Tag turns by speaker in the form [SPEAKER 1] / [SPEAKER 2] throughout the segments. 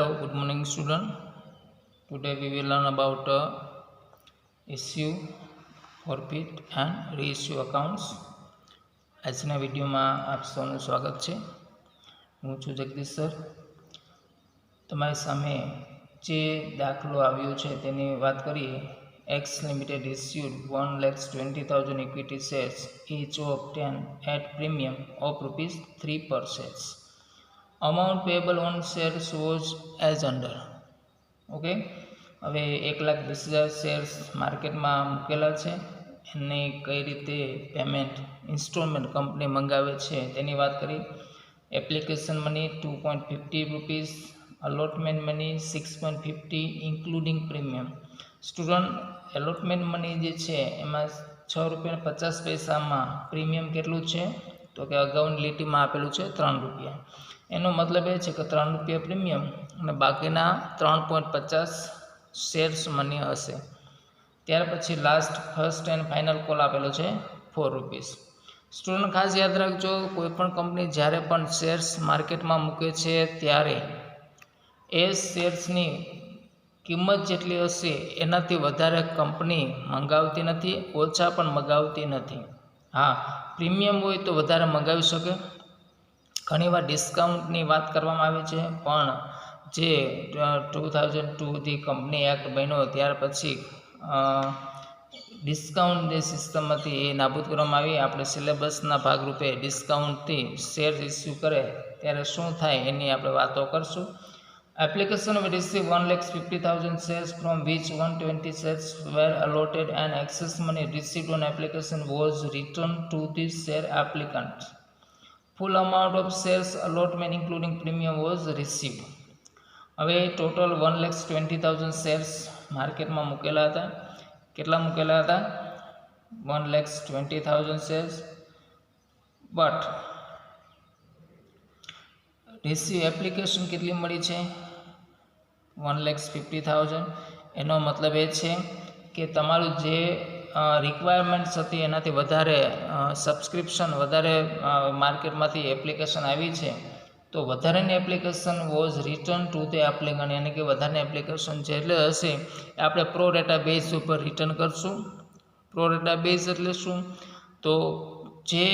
[SPEAKER 1] good morning student. Today we will learn about issue, forfeit and reissue accounts. આજના વિડીયોમાં આપ સૌનું સ્વાગત છે. હું છું જગદીશ સર. તમારી સામે જે દાખલો આવ્યો છે તેની વાત કરીએ. X Limited issued 1,20,000 equity shares, each of 10 at premium of ₹3 per shares. Amount payable on shares was as under. Okay, હવે 1,20,000 શેર્સ માર્કેટમાં મૂકેલા છે. એને કઈ રીતે પેમેન્ટ ઇન્સ્ટોલમેન્ટ કંપની મંગાવે છે તેની વાત કરી. Application money ₹2.50, allotment money 6.50 including premium. Student, allotment money જે છે એમાં ₹6.50 પ્રીમિયમ કેટલું છે તો કે અગાઉની લીટીમાં આપેલું છે ₹3. એનો મતલબ એ છે કે ₹3 પ્રીમિયમ અને બાકીના 3.50 શેર્સ મની હશે. ત્યાર પછી last first and final call આપેલો છે ₹4. સ્ટુડન્ટ ખાસ યાદ રાખજો, કોઈપણ કંપની જ્યારે પણ શેર્સ માર્કેટમાં મૂકે છે ત્યારે એ શેર્સની કિંમત જેટલી હશે એનાથી વધારે કંપની મંગાવતી નથી, ઓછા પણ મંગાવતી નથી. હા, પ્રીમિયમ હોય તો વધારે મંગાવી શકે. ઘણીવાર ડિસ્કાઉન્ટની વાત કરવામાં આવે છે, પણ જે 2002થી કંપની એક્ટ બન્યો ત્યાર પછી ડિસ્કાઉન્ટ જે સિસ્ટમ હતી એ નાબૂદ કરવામાં આવી. આપણે સિલેબસના ભાગરૂપે ડિસ્કાઉન્ટથી શેર ઇસ્યુ કરે ત્યારે શું થાય એની આપણે વાતો કરશું. Application will receive 1,50,000 shares from which 120 shares were allotted and excess money received on application was returned to the share applicant. Full amount of shares allotment including premium was received. હવે total 1,20,000 shares માર્કેટમાં મૂકેલા હતા. કેટલા મૂકેલા હતા? 1,20,000 shares. But receive application કેટલી મળી છે? 1,50,000. એનો મતલબ એ છે કે તમારું જે રિક્વાયરમેન્ટ્સ હતી એનાથી વધારે સબસ્ક્રિપ્શન, વધારે માર્કેટમાંથી એપ્લિકેશન આવી છે, તો વધારાની application was return to the applicant. યાની કે વધારાની એપ્લિકેશન જે એટલે હશે એ આપણે પ્રો ડેટા બેઝ ઉપર રિટર્ન કરશું. પ્રો ડેટા બેઝ એટલે શું? તો જે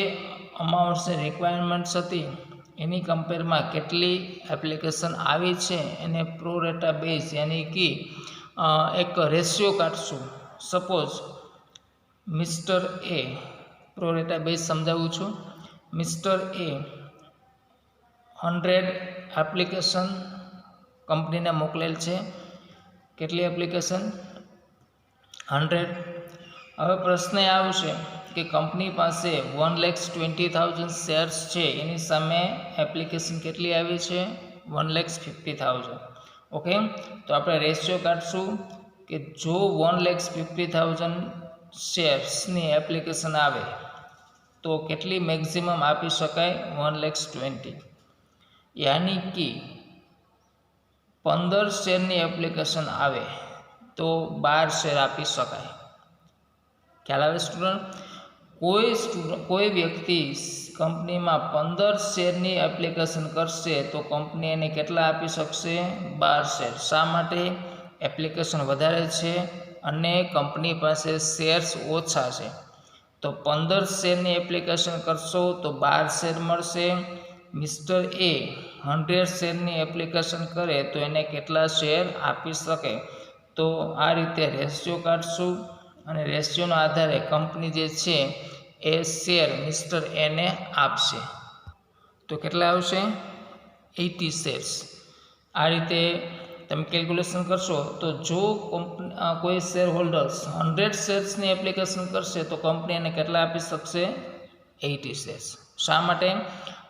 [SPEAKER 1] અમાઉન્ટ્સની રિક્વાયરમેન્ટ્સ હતી એની કમ્પેરમાં કેટલી એપ્લિકેશન આવી છે એને પ્રો ડેટા બેઝ યાની કે એક રેશિયો કાઢશું. સપોઝ મિસ્ટર એ, પ્રો ડેટા બેઝ સમજાવું છું. મિસ્ટર એ 100 એપ્લિકેશન કંપનીને મોકલેલ છે. કેટલી એપ્લિકેશન? 100. હવે પ્રશ્ન એ આવશે કે કંપની પાસે 1,20,000 શેર્સ છે, એની સામે એપ્લિકેશન કેટલી આવી છે? 1,50,000. ઓકે, તો આપણે રેશિયો કાઢશું કે જો 1,50,000 શેર્સની એપ્લિકેશન આવે તો કેટલી મેક્સિમમ આપી શકાય? 1,20,000. યાની કે 15 શેરની એપ્લિકેશન આવે તો 12 શેર આપી શકાય. ખ્યાલ આવે સ્ટુડન્ટ? કોઈ વ્યક્તિ કંપનીમાં 15 શેરની એપ્લિકેશન કરશે તો કંપની એને કેટલા આપી શકશે? 12 શેર. શા માટે? એપ્લિકેશન વધારે છે અને કંપની પાસે શેર્સ ઓછા છે. તો 15 શેરની એપ્લિકેશન કરશો તો 12 શેર મળશે. મિસ્ટર એ 100 શેરની એપ્લિકેશન કરે તો એને કેટલા શેર આપી શકે? તો આ રીતે રેશિયો કાઢશું અને રેશિયોના આધારે કંપની જે છે એ શેર મિસ્ટર એને આપશે. તો કેટલા આવશે? 80 શેર્સ. આ રીતે તમે કેલ્ક્યુલેશન કરશો તો જો કોઈ શેર હોલ્ડર્સ 100 શેર્સની એપ્લિકેશન કરશે તો કંપની એને કેટલા આપી શકશે? 80 શેર્સ. શા માટે?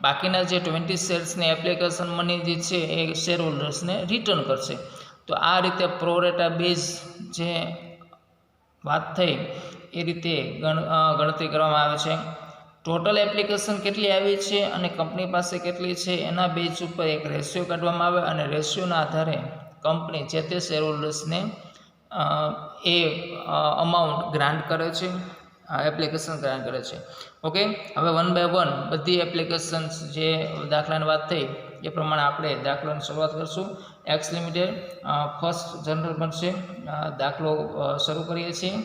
[SPEAKER 1] બાકીના જે 20 શેર્સની એપ્લિકેશન મની જે છે એ શેર હોલ્ડર્સને રિટર્ન કરશે. તો આ રીતે પ્રો ડેટા બેઝ જે વાત થઈ એ રીતે ગણતરી કરવામાં આવે છે. ટોટલ એપ્લિકેશન કેટલી આવી છે અને કંપની પાસે કેટલી છે એના બેઝ ઉપર એક રેશિયો કાઢવામાં આવે અને રેશિયોના આધારે કંપની જે તે શેર હોલ્ડર્સને એ અમાઉન્ટ ગ્રાન્ટ કરે છે, એપ્લિકેશન ગ્રાન્ટ કરે છે. ઓકે, હવે 1 બાય 1 બધી એપ્લિકેશન્સ જે દાખલાની વાત થઈ એ પ્રમાણે આપણે દાખલાની શરૂઆત કરશું. એક્સ લિમિટેડ ફર્સ્ટ જનરલ બનશે. દાખલો શરૂ કરીએ છીએ.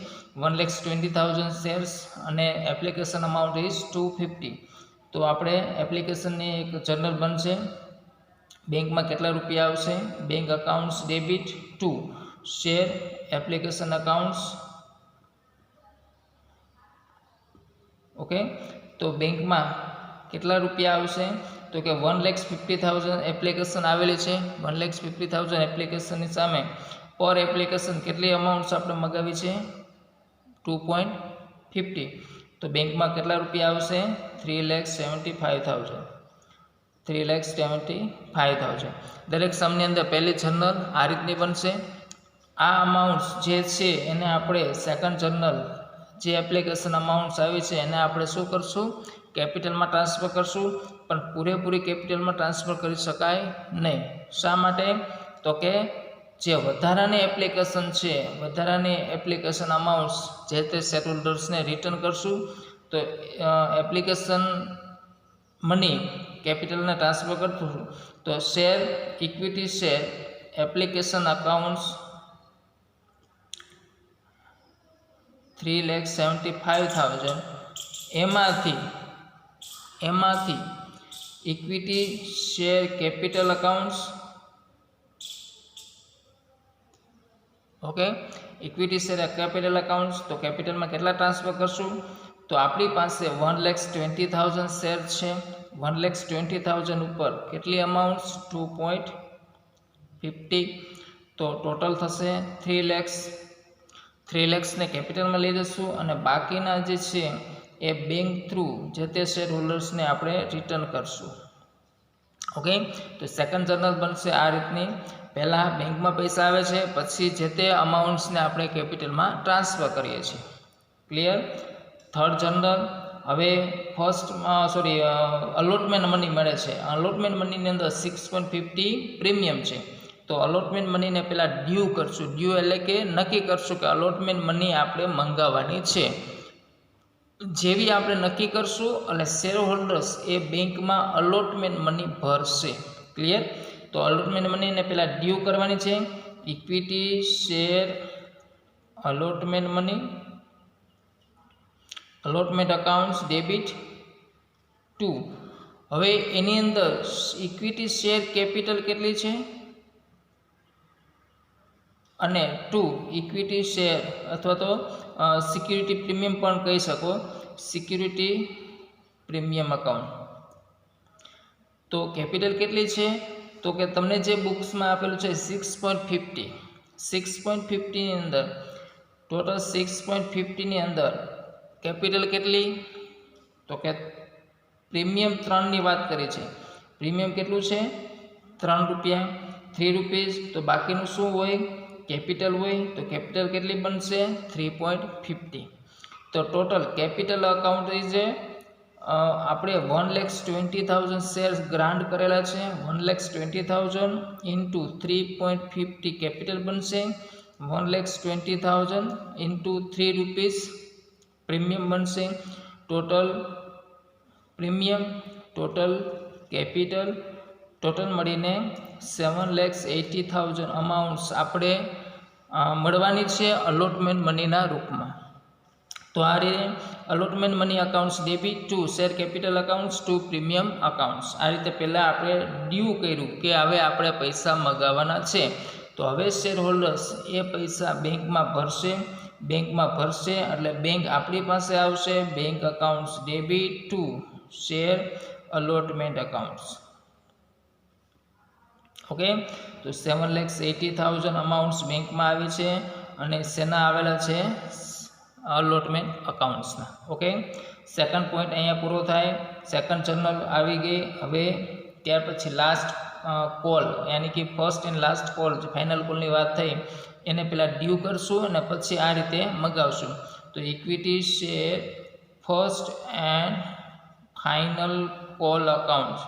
[SPEAKER 1] 1,20,000 શેર્સ અને એપ્લિકેશન અમાઉન્ટ ઇઝ 250. તો આપણે એપ્લિકેશનની એક જનરલ બનશે. બેંકમાં કેટલા રૂપિયા આવશે? Bank accounts debit to share application accounts. Okay, તો બેંકમાં કેટલા રૂપિયા આવશે? તો કે 1,50,000 એપ્લિકેશન આવેલી છે. 1,50,000 એપ્લિકેશનની સામે પર એપ્લિકેશન કેટલી અમાઉન્ટ્સ આપણે મગાવી છે? 2.50. તો બેંકમાં કેટલા રૂપિયા આવશે? 3,75,000. 3,75,000. દરેક સમની અંદર પહેલી જર્નલ આ રીતની બનશે. આ અમાઉન્ટ્સ જે છે એને આપણે સેકન્ડ જર્નલ જે એપ્લિકેશન અમાઉન્ટ્સ આવી છે એને આપણે શું કરશું? કેપિટલમાં ટ્રાન્સફર કરશું. પણ પૂરેપૂરી કેપિટલમાં ટ્રાન્સફર કરી શકાય નહીં. શા માટે? તો કે જે વધારાની એપ્લિકેશન છે, વધારાની એપ્લિકેશન અમાઉન્ટ્સ જે તે શેર હોલ્ડર્સને રિટર્ન કરશું. તો એપ્લિકેશન મની કેપિટલને ટ્રાન્સફર કરતું તો share equity share application accounts 3,75,000 એમાંથી equity share capital accounts. Okay, equity share capital accounts. તો કેપિટલમાં કેટલા ટ્રાન્સફર કરશું? તો આપણી પાસે 1,20,000 શેર છે. 1,20,000 ઉપર કેટલી અમાઉન્ટ્સ? 2.50. તો ટોટલ થશે 3 lakhs. 3 lakhsને કેપિટલમાં લઈ જશું અને બાકીના જે છે એ બેંક થ્રુ જે તે શેર હોલ્ડર્સને આપણે રિટર્ન કરશું. ઓકે, તો સેકન્ડ જર્નલ બનશે આ રીતની. પહેલાં બેંકમાં પૈસા આવે છે, પછી જે તે અમાઉન્ટ્સને આપણે કેપિટલમાં ટ્રાન્સફર કરીએ છીએ. ક્લિયર? થર્ડ જર્નલ હવે અલોટમેન્ટ મની મળે છે. અલોટમેન્ટ મનીની અંદર 6.50 પ્રીમિયમ છે. તો અલોટમેન્ટ મનીને પહેલાં ડ્યુ કરશું. ડ્યુ એટલે કે નક્કી કરશું કે અલોટમેન્ટ મની આપણે મંગાવવાની છે. જેવી આપણે નક્કી કરશું એટલે શેર હોલ્ડર્સ એ બેંકમાં અલોટમેન્ટ મની ભરશે. ક્લિયર? તો અલોટમેન્ટ મનીને પહેલાં ડ્યુ કરવાની છે. Equity share allotment money allotment accounts debit two. હવે એની અંદર ઇક્વિટી શેર કેપિટલ કેટલી છે? અને ટુ ઇક્વિટી શેર અથવા તો સિક્યુરિટી પ્રીમિયમ પણ કહી શકો. Security premium account. તો કેપિટલ કેટલી છે? તો કે તમને જે બુક્સમાં આપેલું છે 6.50. 6.50ની અંદર ટોટલ 6.50ની અંદર કેપિટલ કેટલી? તો કે પ્રીમિયમ 3ની વાત કરી છે. પ્રીમિયમ કેટલું છે? 3 રૂપિયા. 3 રૂપીસ. તો બાકીનું શું હોય? કેપિટલ હોય. તો કેપિટલ કેટલી બનશે? 3.50. તો ટોટલ કેપિટલ અકાઉન્ટ ઇઝ આપણે 1,20,000 શેર્સ ગ્રાન્ટ કરેલા છે. 1,20,000 ઇન્ટુ 3.50 કેપિટલ બનશે. 1,20,000 ઇન્ટુ 3 રૂપીસ પ્રીમિયમ બનશે. Total premium total capital total મળીને 7,80,000 અમાઉન્ટ્સ આપણે મળવાની છે અલોટમેન્ટ મનીના રૂપમાં. તો આ રીતે allotment money accounts debit to share capital accounts to premium accounts. આ રીતે પહેલાં આપણે ડ્યુ કર્યું કે હવે આપણે પૈસા મગાવવાના છે. તો હવે શેર હોલ્ડર્સ એ પૈસા બેંકમાં ભરશે. બેંકમાં ભરશે એટલે બેંક આપણી પાસે આવશે. Bank accounts debit to share allotment accounts. Okay, તો 7,80,000 અમાઉન્ટ્સ બેંકમાં આવી છે અને શેના આવેલા છે? અલોટમેન્ટ અકાઉન્ટ્સના. ઓકે, સેકન્ડ પોઈન્ટ અહીંયા પૂરો થાય. સેકન્ડ જર્નલ આવી ગઈ. હવે ત્યાર પછી લાસ્ટ કોલ યાની કે ફર્સ્ટ એન્ડ લાસ્ટ કોલ જે ફાઇનલ કોલની વાત થઈ એને પહેલાં ડ્યુ કરશું અને પછી આ રીતે મગાવશું. તો equity share first and final call account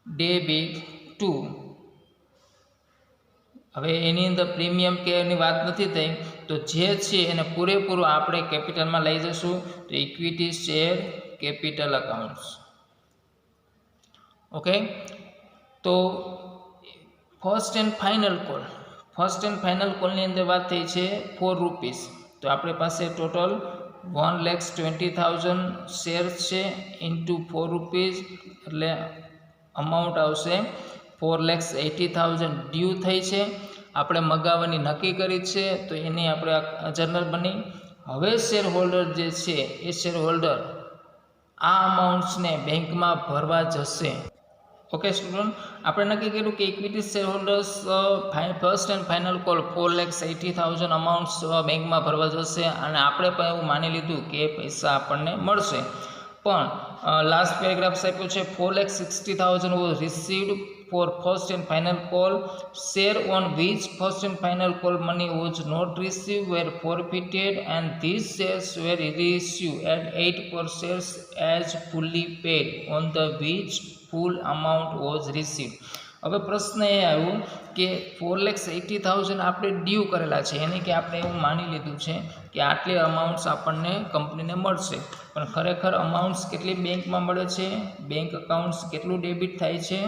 [SPEAKER 1] debit to. હવે એની અંદર પ્રીમિયમ કે એની વાત નથી થઈ. તો જે છે એને પૂરેપૂરું આપણે કેપિટલમાં લઈ જશું. તો equity share capital accounts. Okay, તો ફર્સ્ટ એન્ડ ફાઇનલ કોલની અંદર વાત થઈ છે ₹4. તો આપણી પાસે ટોટલ 1,20,000 શેર્સ છે ઇન્ટુ ₹4 એટલે અમાઉન્ટ આવશે 4,80,000 ડ્યુ થઈ છે, આપણે મગાવવાની નક્કી કરી છે, તો એની આપણે જર્નલ બની. હવે શેર હોલ્ડર જે છે એ શેર હોલ્ડર આ અમાઉન્ટ્સને બેંકમાં ભરવા જશે. ઓકે સ્ટુડન્ટ, આપણે નક્કી કર્યું કે equity share holders first and final call 4,80,000 અમાઉન્ટ્સ બેંકમાં ભરવા જશે અને આપણે પણ એવું માની લીધું કે પૈસા આપણને મળશે. પણ લાસ્ટ પેરેગ્રાફ આપ્યો છે 4,60,000 was received for first and final call. Share on which first and final call money was not received were forfeited and these shares were reissued at 8 per shares as fully paid on the which full amount was received. હવે પ્રશ્ન એ આવ્યો કે 4,80,000 આપણે due કરેલા છે, એને કે આપણે એવું માની લીધું છે કે આટલી અમાઉન્ટ્સ આપણને કંપનીને મળશે, પણ ખરેખર અમાઉન્ટ્સ કેટલી બેંકમાં મળે છે, બેંક અકાઉન્ટ્સ કેટલું ડેબિટ થાય છે,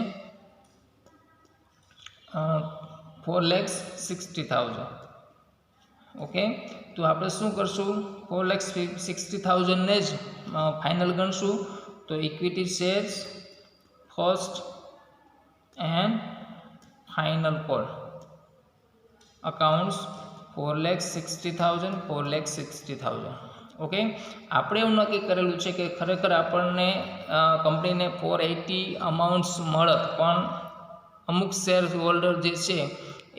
[SPEAKER 1] 4,60,000. ઓકે, તો આપણે શું કરશું, 4,60,000 ને જ ફાઇનલ ગણશું. તો equity shares first and final call accounts 4,60,000. Okay, આપણે એવું નક્કી કરેલું છે કે ખરેખર આપણને કંપનીને 480 અમાઉન્ટ્સ મળત, પણ અમુક શેર હોલ્ડર જે છે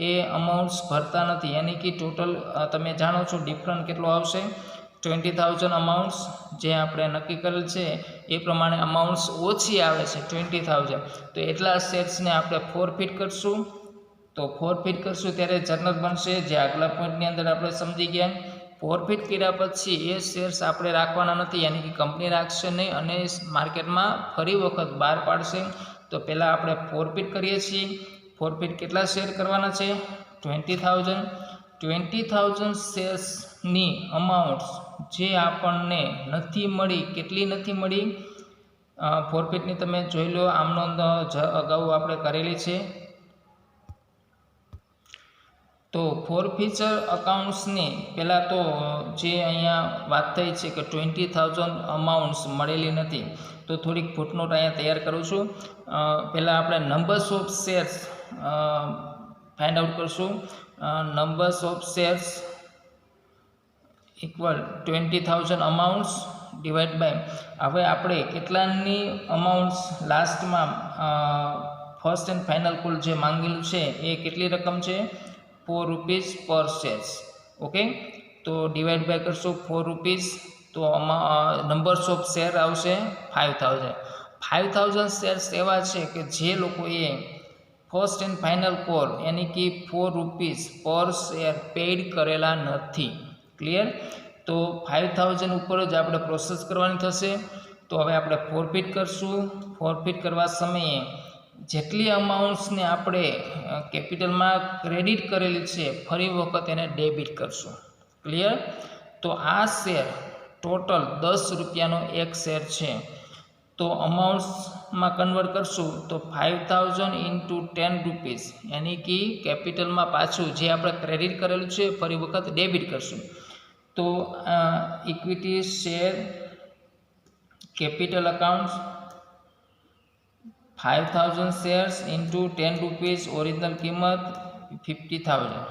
[SPEAKER 1] એ અમાઉન્ટ્સ ભરતા નથી, યાની કે ટોટલ તમે જાણો છો ડિફરન્ટ કેટલો આવશે, 20,000 અમાઉન્ટ્સ જે આપણે નક્કી કરેલ છે એ પ્રમાણે અમાઉન્ટ્સ ઓછી આવે છે 20,000. તો એટલા શેર્સને આપણે ફોરફીટ કરશું. તો ફોરફીટ કરશું ત્યારે જર્નલ બનશે, જે આગલા પોઈન્ટની અંદર આપણે સમજી ગયા. ફોરફીટ કર્યા પછી એ શેર્સ આપણે રાખવાના નથી, યાની કે કંપની રાખશે નહીં અને માર્કેટમાં ફરી વખત બહાર પાડશે. તો પહેલાં આપણે ફોરફીટ કરીએ છીએ. ફોરફીટ કેટલા શેર કરવાના છે, 20,000 શેર્સની અમાઉન્ટ્સ જે આપણને નથી મળી, કેટલી નથી મળી, ફોરફીટની તમે જોઈ લો, આમનો અગાઉ આપણે કરેલી છે. તો ફોરફીચર અકાઉન્ટ્સની પહેલાં તો જે અહીંયા વાત થઈ છે કે 20,000 અમાઉન્ટ્સ મળેલી નથી, તો થોડીક ફૂટનોટ અહીંયા તૈયાર કરું છું. પહેલાં આપણે numbers of shares find out કરશું. Numbers of shares equal 20,000 amounts divide by, હવે આપણે કેટલાની અમાઉન્ટ્સ લાસ્ટમાં ફર્સ્ટ એન્ડ ફાઇનલ કુલ જે માંગેલું છે એ કેટલી રકમ છે, ₹4 પર શેર્સ. ઓકે, તો ડિવાઈડ બાય કરશું ₹4, તો નંબર્સ ઓફ શેર આવશે 5,000 શેર્સ એવા છે કે જે લોકોએ ફર્સ્ટ એન્ડ ફાઇનલ કોલ યાની કે ₹4 પર શેર પેઇડ કરેલા નથી. ક્લિયર? તો 5,000 ઉપર જ આપણે પ્રોસેસ કરવાની થશે. તો હવે આપણે ફોરફીટ કરશું. ફોરફીટ કરવા સમયે જેટલી અમાઉન્ટ્સને આપણે કેપિટલમાં ક્રેડિટ કરેલી છે ફરી વખત એને ડેબિટ કરશું. ક્લિયર? તો આ શેર ટોટલ ₹10નો એક શેર છે, તો અમાઉન્ટ્સમાં કન્વર્ટ કરશું તો 5,000 ઇન્ટુ ₹10, યાની કે કેપિટલમાં પાછું જે આપણે ક્રેડિટ કરેલું છે ફરી વખત ડેબિટ કરશું. તો equity share capital accounts 5,000 shares into ₹10, original કિંમત 50,000.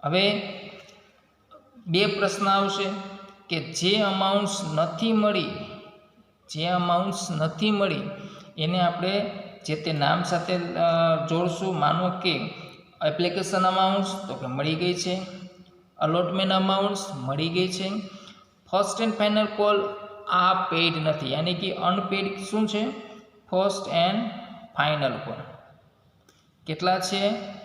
[SPEAKER 1] હવે બે પ્રશ્ન આવશે કે જે અમાઉન્ટ્સ નથી મળી એને આપણે જે તે નામ સાથે જોડશું. માનો કે એપ્લિકેશન અમાઉન્ટ્સ તો કે મળી ગઈ છે, અલોટમેન્ટ અમાઉન્ટ્સ મળી ગઈ છે, ફર્સ્ટ એન્ડ ફાઇનલ કોલ આ પેઇડ નથી, યાની કે અનપેઇડ શું છે, ફર્સ્ટ એન્ડ ફાઇનલ કોલ કેટલા છે,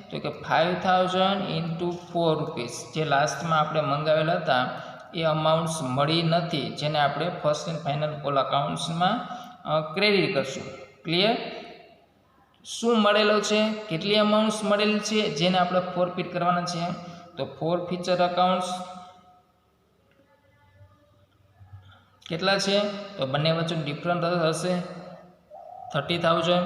[SPEAKER 1] તો કે 5,000 ઇન્ટુ ₹4 જે લાસ્ટમાં આપણે મંગાવેલા હતા એ અમાઉન્ટ્સ મળી નથી, જેને આપણે ફર્સ્ટ એન્ડ ફાઇનલ કોલ અકાઉન્ટ્સમાં ક્રેડિટ કરશું. ક્લિયર? શું મળેલો છે, કેટલી અમાઉન્ટ્સ મળેલી છે જેને આપણે ફોરફીટ કરવાના છે. તો ફોરફીચર અકાઉન્ટ્સ કેટલા છે, તો બંને વચ્ચે ડિફરન્ટ હશે 30,000.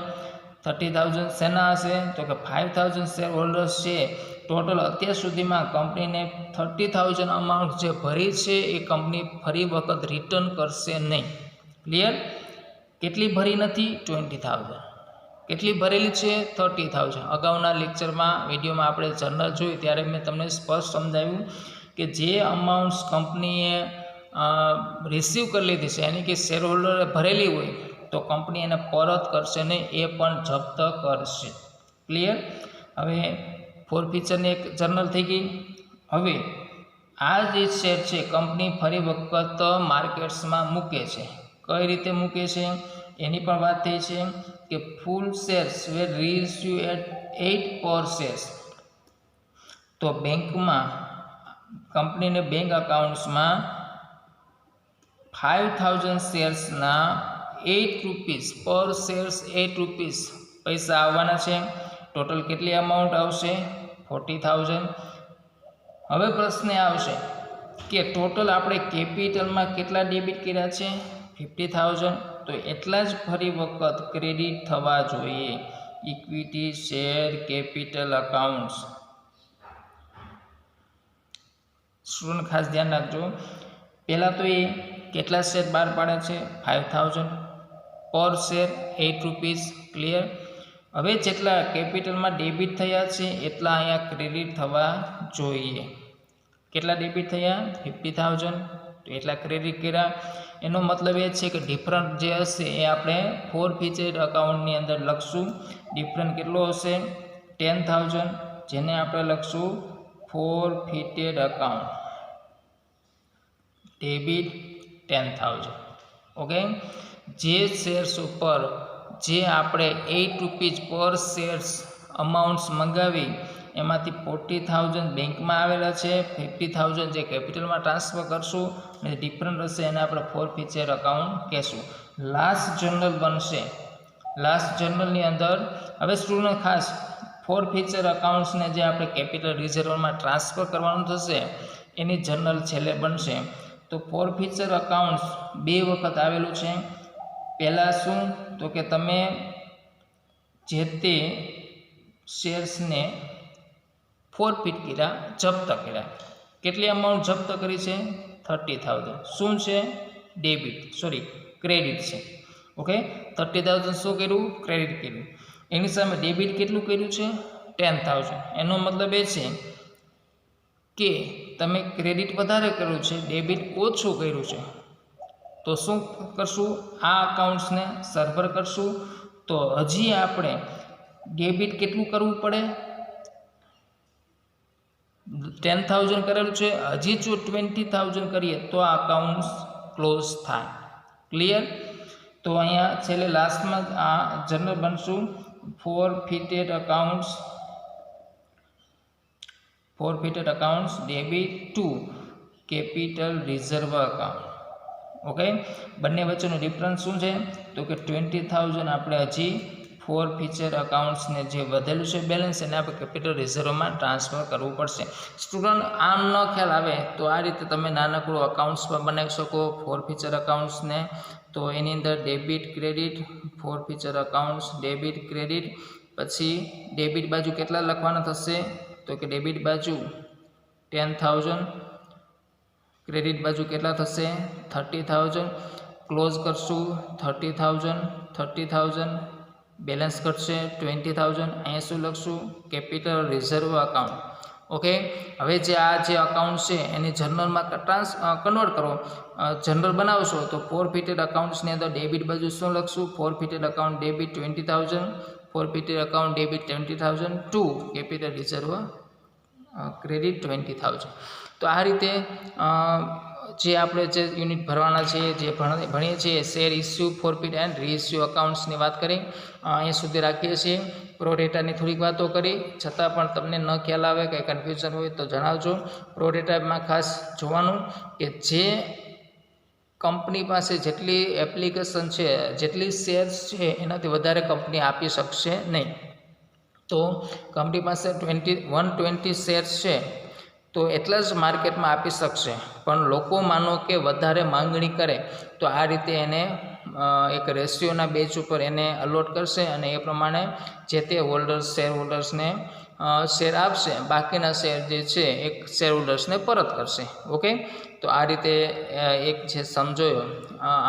[SPEAKER 1] 30,000 શેના હશે? તો કે 5,000 શેર હોલ્ડર્સ છે. ટોટલ અત્યાર સુધીમાં કંપનીને 30,000 અમાઉન્ટ જે ભરી છે એ કંપની ફરી વખત રિટર્ન કરશે નહીં. ક્લિયર? કેટલી ભરી નથી? 20,000. કેટલી ભરેલી છે? 30,000. અગાઉના લેક્ચરમાં વિડીયોમાં આપણે જર્નલ જોયું ત્યારે મેં તમને સ્પષ્ટ સમજાવ્યું કે જે અમાઉન્ટ્સ કંપનીએ રિસીવ કરી લીધી છે એની કે શેર હોલ્ડરે ભરેલી હોય તો કંપની એને પરત કરશે નહીં, એ પણ જપ્ત કરશે. ક્લિયર? હવે ફોરફીચરની એક જર્નલ થઈ ગઈ. હવે આ જે શેર છે કંપની ફરી વખત માર્કેટ્સમાં મૂકે છે. કઈ રીતે મૂકે છે એની પણ વાત થઈ છે કે ફૂલ શેર્સ વેર રીઇસ્યુ એટ 8 પર શેર્સ. તો બેંકમાં કંપનીને બેંક અકાઉન્ટ્સમાં 5,000 શેર્સના 8 રૂપીસ પર શેર્સ 8 રૂપીસ પૈસા આવવાના છે. ટોટલ કેટલી અમાઉન્ટ આવશે? 40,000. હવે પ્રશ્ન આવશે કે ટોટલ આપણે કેપિટલમાં કેટલા ડેબિટ કર્યા છે? 50,000. તો એટલા જ ફરી વખત ક્રેડિટ થવા જોઈએ equity share capital accounts. Student ખાસ ધ્યાન રાખજો. પહેલાં તો એ કેટલા શેર બહાર પાડે છે? 5,000 પર શેર 8 રૂપીસ. ક્લિયર? હવે જેટલા કેપિટલમાં ડેબિટ થયા છે એટલા અહીંયા ક્રેડિટ થવા જોઈએ. કેટલા ડેબિટ થયા? 50,000. તો એટલા ક્રેડિટ કર્યા. એનો મતલબ એ છે કે ડિફરન્ટ જે હશે એ આપણે ફોરફીચર અકાઉન્ટની અંદર લખશું. ડિફરન્ટ કેટલો હશે? 10,000, જેને આપણે લખશું ફોરફીટેડ અકાઉન્ટ. ડેબિટ 10,000. ઓકે. જે શેર્સ ઉપર જે આપણે 8 રૂપીસ પર શેર્સ અમાઉન્ટ્સ મંગાવી એમાંથી 40,000 બેંકમાં આવેલા છે, 50,000 જે કેપિટલમાં ટ્રાન્સફર કરશું અને ડિફરન્ટ હશે એને આપણે ફોરફીચર અકાઉન્ટ કહેશું. લાસ્ટ જર્નલ બનશે. લાસ્ટ જર્નલની અંદર હવે સ્ટુડન્ટ ખાસ ફોરફીચર અકાઉન્ટ્સને જે આપણે કેપિટલ રિઝર્વમાં ટ્રાન્સફર કરવાનું થશે એની જર્નલ છેલ્લે બનશે. તો ફોરફીચર અકાઉન્ટ્સ 2 વખત આવેલું છે. પહેલાં શું? તો કે તમે જે તે શેર્સને ફોરફીટ કર્યા, જપ્ત કર્યા. કેટલી અમાઉન્ટ જપ્ત કરી છે? 30,000. શું છે? ક્રેડિટ છે. ઓકે. 30,000 શું કર્યું? ક્રેડિટ કર્યું. એની સામે ડેબિટ કેટલું કર્યું છે? 10,000. એનો મતલબ એ છે કે તમે ક્રેડિટ વધારે કર્યું છે, ડેબિટ ઓછું કર્યું છે. તો શું કરશું? આ અકાઉન્ટ્સને સર્વર કરશું. તો હજી આપણે ડેબિટ કેટલું કરવું પડે? 10,000 કરેલું છે. હજી જો 20,000 કરીએ તો આ અકાઉન્ટ્સ ક્લોઝ થાય. ક્લિયર? તો અહીંયા છેલ્લે લાસ્ટમાં આ જર્નલ બનશું forfeited accounts debit to capital reserve account. Okay. બંને વચ્ચેનો ડિફરન્સ શું છે? તો કે 20,000 આપણે હજી ફોરફીચર અકાઉન્ટ્સને જે વધેલું છે બેલેન્સ એને આપણે કેપિટલ રિઝર્વમાં ટ્રાન્સફર કરવું પડશે. સ્ટુડન્ટ આમ ન ખ્યાલ આવે તો આ રીતે તમે નાનકડું અકાઉન્ટ્સ પણ બનાવી શકો ફોરફીચર અકાઉન્ટ્સને. તો એની અંદર debit credit, forfeiture accounts debit credit. પછી ડેબિટ બાજુ કેટલા લખવાના થશે? તો કે ડેબિટ બાજુ 10,000, ક્રેડિટ બાજુ કેટલા થશે? 30,000. ક્લોઝ કરશું 30,000, બેલેન્સ ઘટશે 20,000. અહીંયા શું લખશું? Capital reserve account. ઓકે. હવે જે આ જે અકાઉન્ટ છે એની જર્નલમાં કન્વર્ટ કરો, જર્નલ બનાવશો તો ફોરફીટેડ અકાઉન્ટ્સની અંદર ડેબિટ બાજુ શું લખશું? Forfeited account debit 20,000, forfeited account debit 20,000 to capital reserve credit 20,000. તો આ રીતે જે આપણે જે યુનિટ ભરવાના છે જે ભણીએ છીએ શેર ઇસ્યુ, ફોરફીટ એન્ડ રીઇસ્યુ અકાઉન્ટ્સની વાત કરી અહીં સુધી રાખીએ છીએ. પ્રોડેટાની થોડીક વાતો કરી, છતાં પણ તમને ન ખ્યાલ આવે કંઈ કન્ફ્યુઝન હોય તો જણાવજો. પ્રોડેટામાં ખાસ જોવાનું કે જે કંપની પાસે જેટલી એપ્લિકેશન છે, જેટલી શેર્સ છે એનાથી વધારે કંપની આપી શકશે નહીં. તો કંપની પાસે 120 શેર્સ છે તો એટલા જ માર્કેટમાં આપી શકશે. પણ લોકો માનો કે વધારે માંગણી કરે તો આ રીતે એને એક રેશિયોના બેઝ ઉપર એને અલોટ કરશે અને એ પ્રમાણે જે તે હોલ્ડર્સ શેર હોલ્ડર્સને શેર આપશે, બાકીના શેર જે છે એક શેર હોલ્ડર્સને પરત કરશે. ઓકે, તો આ રીતે એક જે સમજોયો.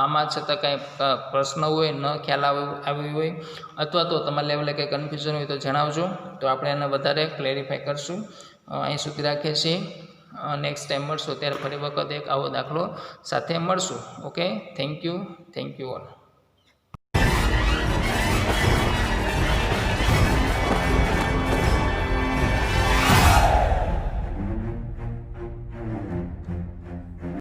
[SPEAKER 1] આમાં છતાં કાંઈ પ્રશ્ન હોય, ન ખ્યાલ આવ્યો હોય અથવા તો તમારા લેવલે કંઈ કન્ફ્યુઝન હોય તો જણાવજો, તો આપણે એને વધારે ક્લેરિફાય કરશું. અહીં સુધી રાખીએ છીએ. નેક્સ્ટ ટાઈમ મળશું ત્યારે ફરી વખત એક આવો દાખલો સાથે મળશું. Okay, thank you all.